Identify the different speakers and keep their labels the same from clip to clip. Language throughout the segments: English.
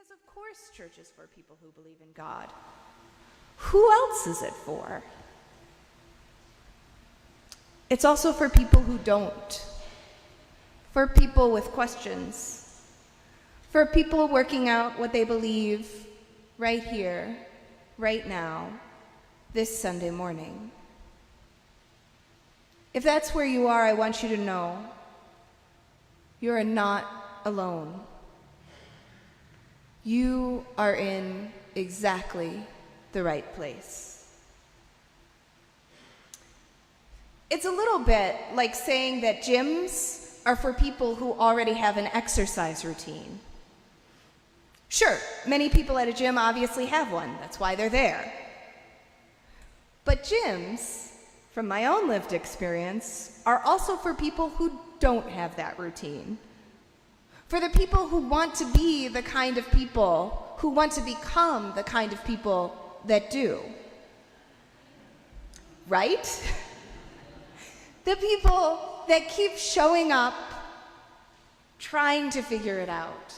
Speaker 1: Because of course church is for people who believe in God. Who else is it for? It's also for people who don't. For people with questions. For people working out what they believe right here, right now, this Sunday morning. If that's where you are, I want you to know you are not alone. You are in exactly the right place. It's a little bit like saying that gyms are for people who already have an exercise routine. Sure, many people at a gym obviously have one. That's why they're there. But gyms, from my own lived experience, are also for people who don't have that routine. For the people who want to be the kind of people, who want to become the kind of people that do. Right? The people that keep showing up, trying to figure it out.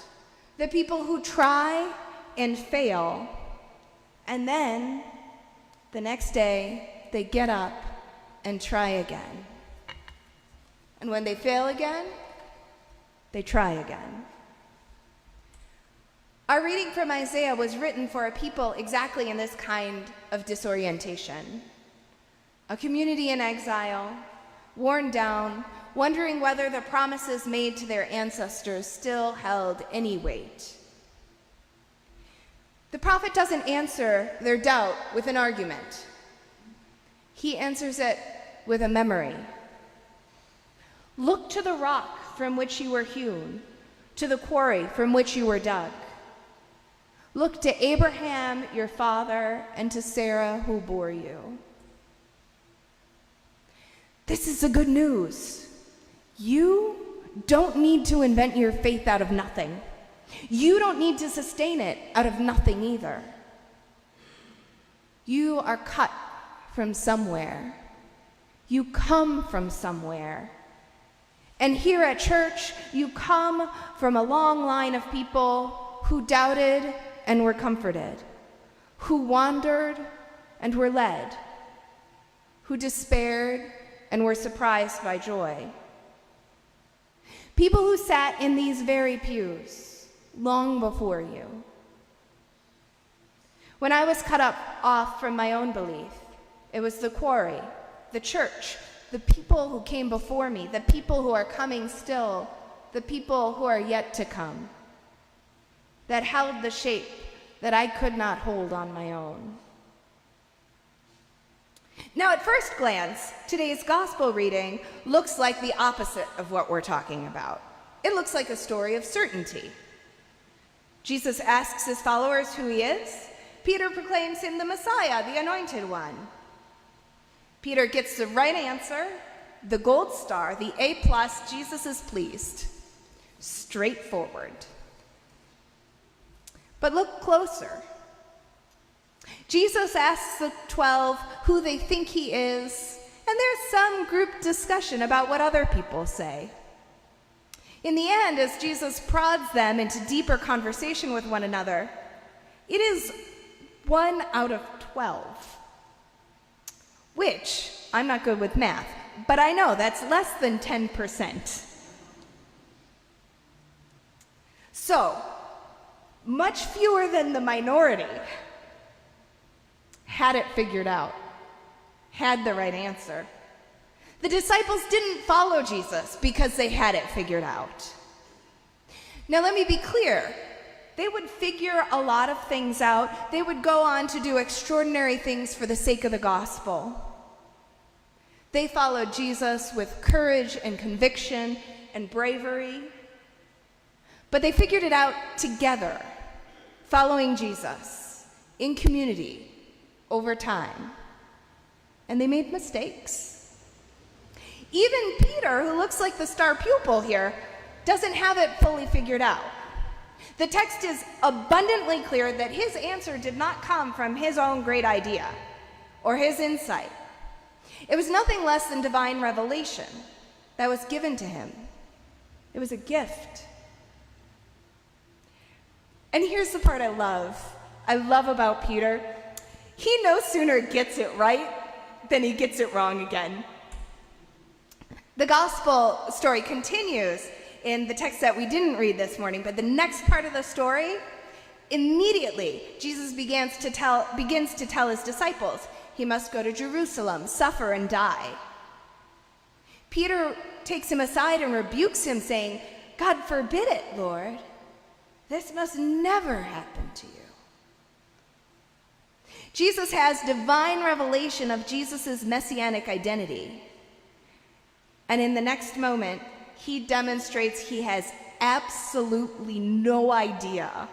Speaker 1: The people who try and fail, and then the next day they get up and try again. And when they fail again, they try again. Our reading from Isaiah was written for a people exactly in this kind of disorientation. A community in exile, worn down, wondering whether the promises made to their ancestors still held any weight. The prophet doesn't answer their doubt with an argument. He answers it with a memory. Look to the rock from which you were hewn, to the quarry from which you were dug. Look to Abraham, your father, and to Sarah, who bore you. This is the good news. You don't need to invent your faith out of nothing. You don't need to sustain it out of nothing either. You are cut from somewhere. You come from somewhere. And here at church, you come from a long line of people who doubted and were comforted, who wandered and were led, who despaired and were surprised by joy. People who sat in these very pews long before you. When I was cut off from my own belief, it was the quarry, the church, the people who came before me, the people who are coming still, the people who are yet to come, that held the shape that I could not hold on my own. Now, at first glance, today's gospel reading looks like the opposite of what we're talking about. It looks like a story of certainty. Jesus asks his followers who he is. Peter proclaims him the Messiah, the Anointed One. Peter gets the right answer, the gold star, the A+, Jesus is pleased. Straightforward. But look closer. Jesus asks the 12 who they think he is, and there's some group discussion about what other people say. In the end, as Jesus prods them into deeper conversation with one another, it is 1 out of 12. Which, I'm not good with math, but I know that's less than 10%. So, much fewer than the minority had it figured out, had the right answer. The disciples didn't follow Jesus because they had it figured out. Now let me be clear. They would figure a lot of things out. They would go on to do extraordinary things for the sake of the gospel. They followed Jesus with courage and conviction and bravery. But they figured it out together, following Jesus in community over time. And they made mistakes. Even Peter, who looks like the star pupil here, doesn't have it fully figured out. The text is abundantly clear that his answer did not come from his own great idea or his insight. It was nothing less than divine revelation that was given to him. It was a gift. And here's the part I love about Peter. He no sooner gets it right than he gets it wrong again. The gospel story continues in the text that we didn't read this morning, but the next part of the story, immediately Jesus begins to tell his disciples he must go to Jerusalem, suffer, and die. Peter takes him aside and rebukes him, saying, "God forbid it, Lord. This must never happen to you." Jesus has divine revelation of Jesus' messianic identity. And in the next moment, he demonstrates he has absolutely no idea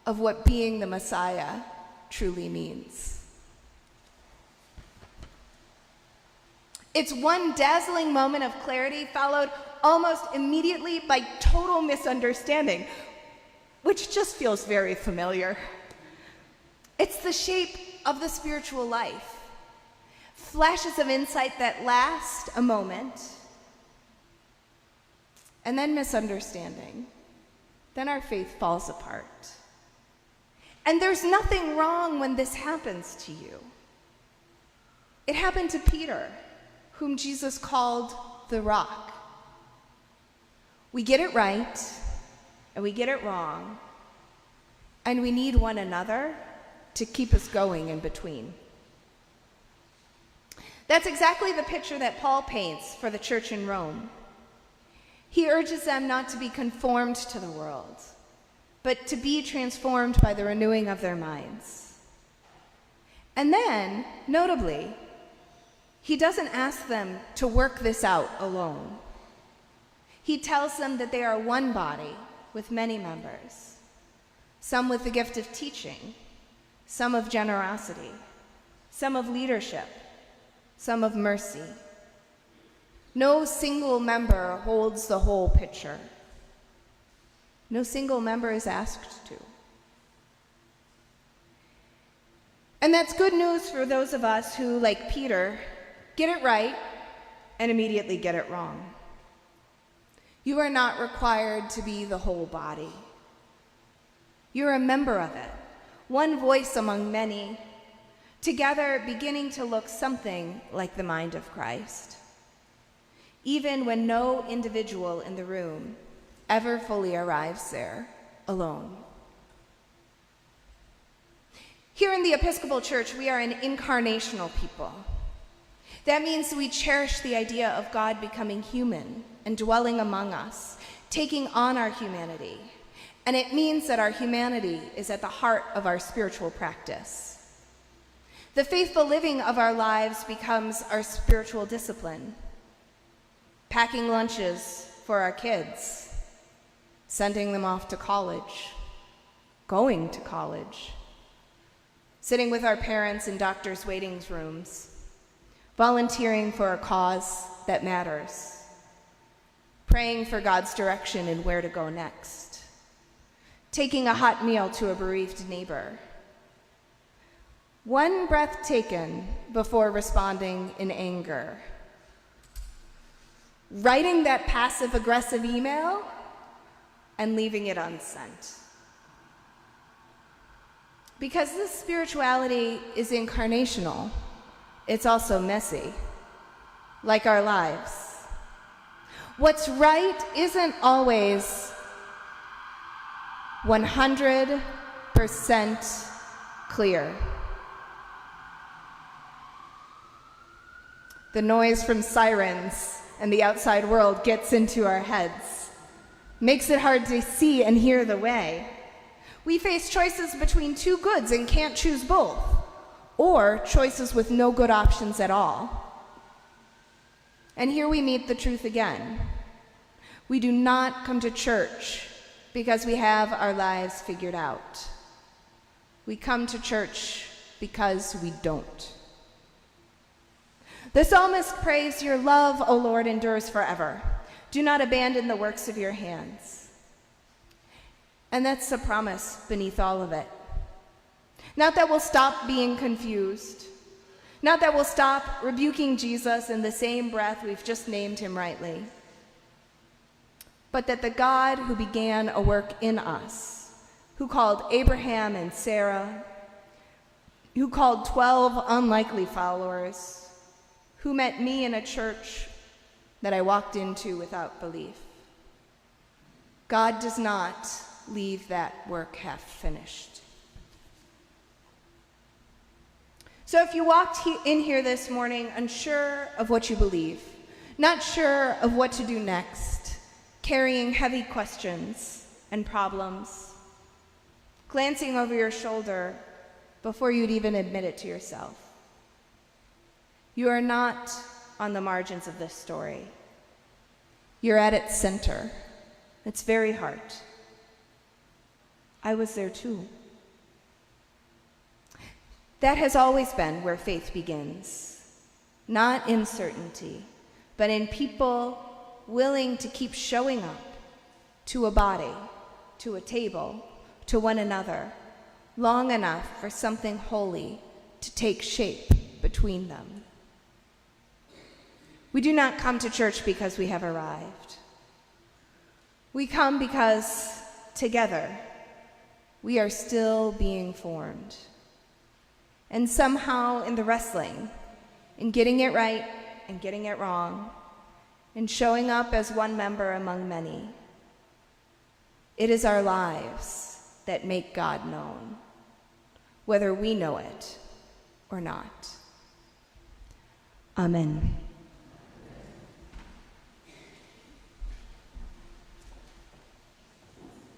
Speaker 1: of what being the Messiah truly means. It's one dazzling moment of clarity followed almost immediately by total misunderstanding, which just feels very familiar. It's the shape of the spiritual life. Flashes of insight that last a moment, and then misunderstanding. Then our faith falls apart. And there's nothing wrong when this happens to you. It happened to Peter, whom Jesus called the rock. We get it right, and we get it wrong, and we need one another to keep us going in between. That's exactly the picture that Paul paints for the church in Rome. He urges them not to be conformed to the world, but to be transformed by the renewing of their minds. And then, notably, he doesn't ask them to work this out alone. He tells them that they are one body with many members, some with the gift of teaching, some of generosity, some of leadership, some of mercy. No single member holds the whole picture. No single member is asked to. And that's good news for those of us who, like Peter, get it right and immediately get it wrong. You are not required to be the whole body. You're a member of it, one voice among many, together beginning to look something like the mind of Christ, even when no individual in the room ever fully arrives there alone. Here in the Episcopal Church, we are an incarnational people. That means we cherish the idea of God becoming human and dwelling among us, taking on our humanity. And it means that our humanity is at the heart of our spiritual practice. The faithful living of our lives becomes our spiritual discipline. Packing lunches for our kids, sending them off to college, going to college, sitting with our parents in doctors' waiting rooms, volunteering for a cause that matters, praying for God's direction and where to go next, taking a hot meal to a bereaved neighbor, one breath taken before responding in anger, writing that passive-aggressive email and leaving it unsent. Because this spirituality is incarnational, it's also messy, like our lives. What's right isn't always 100% clear. The noise from sirens and the outside world gets into our heads, makes it hard to see and hear the way. We face choices between two goods and can't choose both, or choices with no good options at all. And here we meet the truth again. We do not come to church because we have our lives figured out. We come to church because we don't. The psalmist prays, "Your love, O Lord, endures forever. Do not abandon the works of your hands." And that's the promise beneath all of it. Not that we'll stop being confused. Not that we'll stop rebuking Jesus in the same breath we've just named him rightly. But that the God who began a work in us who called Abraham and Sarah, who called 12 unlikely followers, who met me in a church that I walked into without belief. God does not leave that work half finished. So if you walked in here this morning unsure of what you believe, not sure of what to do next, carrying heavy questions and problems, glancing over your shoulder before you'd even admit it to yourself, you are not on the margins of this story. You're at its center, its very heart. I was there too. That has always been where faith begins, not in certainty, but in people willing to keep showing up to a body, to a table, to one another, long enough for something holy to take shape between them. We do not come to church because we have arrived. We come because together we are still being formed. And somehow in the wrestling, in getting it right and getting it wrong, in showing up as one member among many, it is our lives that make God known, whether we know it or not. Amen.